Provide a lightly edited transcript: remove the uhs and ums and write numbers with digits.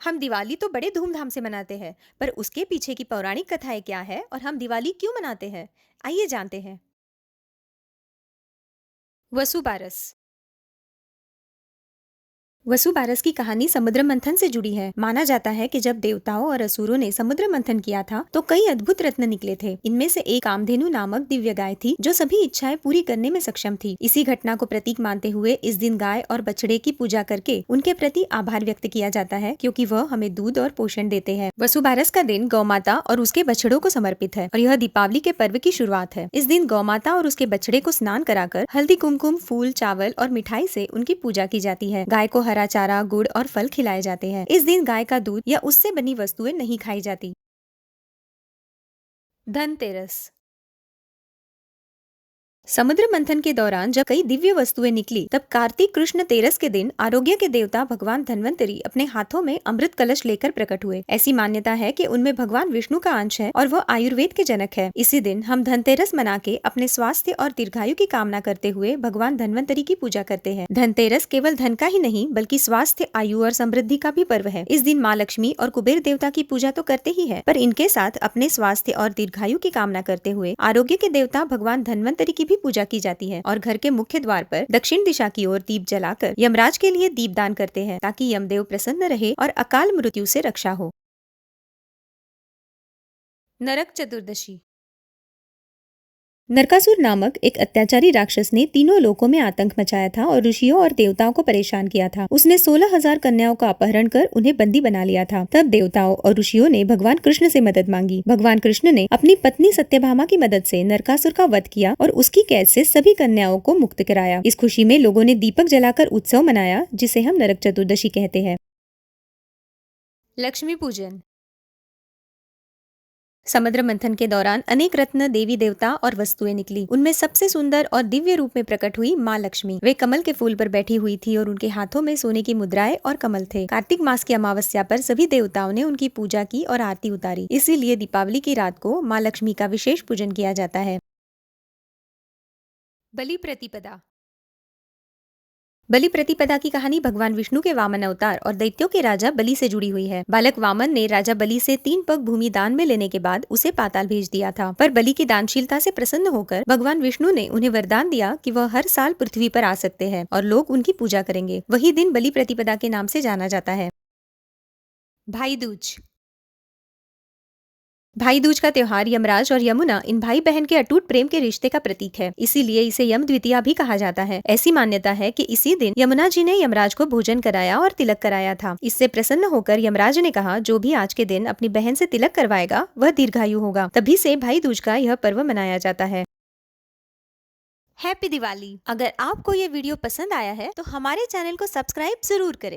हम दिवाली तो बड़े धूमधाम से मनाते हैं, पर उसके पीछे की पौराणिक कथाएं क्या है और हम दिवाली क्यों मनाते हैं? आइए जानते हैं। वसुबारस। वसुबारस की कहानी समुद्र मंथन से जुड़ी है। माना जाता है कि जब देवताओं और असुरों ने समुद्र मंथन किया था तो कई अद्भुत रत्न निकले थे। इनमें से एक कामधेनु नामक दिव्य गाय थी जो सभी इच्छाएं पूरी करने में सक्षम थी। इसी घटना को प्रतीक मानते हुए इस दिन गाय और बछड़े की पूजा करके उनके प्रति आभार व्यक्त किया जाता है, क्योंकि वह हमें दूध और पोषण देते हैं। वसुबारस का दिन गौ माता और उसके बछड़ों को समर्पित है और यह दीपावली के पर्व की शुरुआत है। इस दिन गौ माता और उसके बछड़े को स्नान कराकर हल्दी, कुमकुम, फूल, चावल और मिठाई से उनकी पूजा की जाती है। गाय को हरा चारा, गुड़ और फल खिलाए जाते हैं। इस दिन गाय का दूध या उससे बनी वस्तुएं नहीं खाई जाती। धनतेरस। समुद्र मंथन के दौरान जब कई दिव्य वस्तुएं निकली, तब कार्तिक कृष्ण तेरस के दिन आरोग्य के देवता भगवान धन्वंतरी अपने हाथों में अमृत कलश लेकर प्रकट हुए। ऐसी मान्यता है कि उनमें भगवान विष्णु का अंश है और वह आयुर्वेद के जनक है। इसी दिन हम धनतेरस मना के अपने स्वास्थ्य और दीर्घायु की कामना करते हुए भगवान धन्वंतरी की पूजा करते हैं। धनतेरस केवल धन का ही नहीं बल्कि स्वास्थ्य, आयु और समृद्धि का भी पर्व है। इस दिन माँ लक्ष्मी और कुबेर देवता की पूजा तो करते ही है, पर इनके साथ अपने स्वास्थ्य और दीर्घायु की कामना करते हुए आरोग्य के देवता भगवान धन्वंतरी की भी पूजा की जाती है और घर के मुख्य द्वार पर दक्षिण दिशा की ओर दीप जलाकर यमराज के लिए दीपदान करते हैं, ताकि यमदेव प्रसन्न रहे और अकाल मृत्यु से रक्षा हो। नरक चतुर्दशी। नरकासुर नामक एक अत्याचारी राक्षस ने तीनों लोकों में आतंक मचाया था और ऋषियों और देवताओं को परेशान किया था। उसने 16,000 कन्याओं का अपहरण कर उन्हें बंदी बना लिया था। तब देवताओं और ऋषियों ने भगवान कृष्ण से मदद मांगी। भगवान कृष्ण ने अपनी पत्नी सत्यभामा की मदद से नरकासुर का वध किया और उसकी कैद से सभी कन्याओं को मुक्त कराया। इस खुशी में लोगों ने दीपक जलाकर उत्सव मनाया, जिसे हम नरक चतुर्दशी कहते हैं। लक्ष्मी पूजन। समुद्र मंथन के दौरान अनेक रत्न, देवी देवता और वस्तुएं निकली। उनमें सबसे सुंदर और दिव्य रूप में प्रकट हुई माँ लक्ष्मी। वे कमल के फूल पर बैठी हुई थी और उनके हाथों में सोने की मुद्राएं और कमल थे। कार्तिक मास की अमावस्या पर सभी देवताओं ने उनकी पूजा की और आरती उतारी। इसीलिए दीपावली की रात को माँ लक्ष्मी का विशेष पूजन किया जाता है। बलि प्रतिपदा। बलि प्रतिपदा की कहानी भगवान विष्णु के वामन अवतार और दैत्यों के राजा बलि से जुड़ी हुई है। बालक वामन ने राजा बलि से 3 पग भूमि दान में लेने के बाद उसे पाताल भेज दिया था, पर बलि की दानशीलता से प्रसन्न होकर भगवान विष्णु ने उन्हें वरदान दिया कि वह हर साल पृथ्वी पर आ सकते हैं और लोग उनकी पूजा करेंगे। वही दिन बलि प्रतिपदा के नाम से जाना जाता है। भाई दूज। भाई दूज का त्योहार यमराज और यमुना, इन भाई बहन के अटूट प्रेम के रिश्ते का प्रतीक है। इसीलिए इसे यम द्वितीया भी कहा जाता है। ऐसी मान्यता है कि इसी दिन यमुना जी ने यमराज को भोजन कराया और तिलक कराया था। इससे प्रसन्न होकर यमराज ने कहा, जो भी आज के दिन अपनी बहन से तिलक करवाएगा वह दीर्घायु होगा। तभी से भाई दूज का यह पर्व मनाया जाता है। हैप्पी दिवाली। अगर आपको ये वीडियो पसंद आया है तो हमारे चैनल को सब्सक्राइब जरूर करें।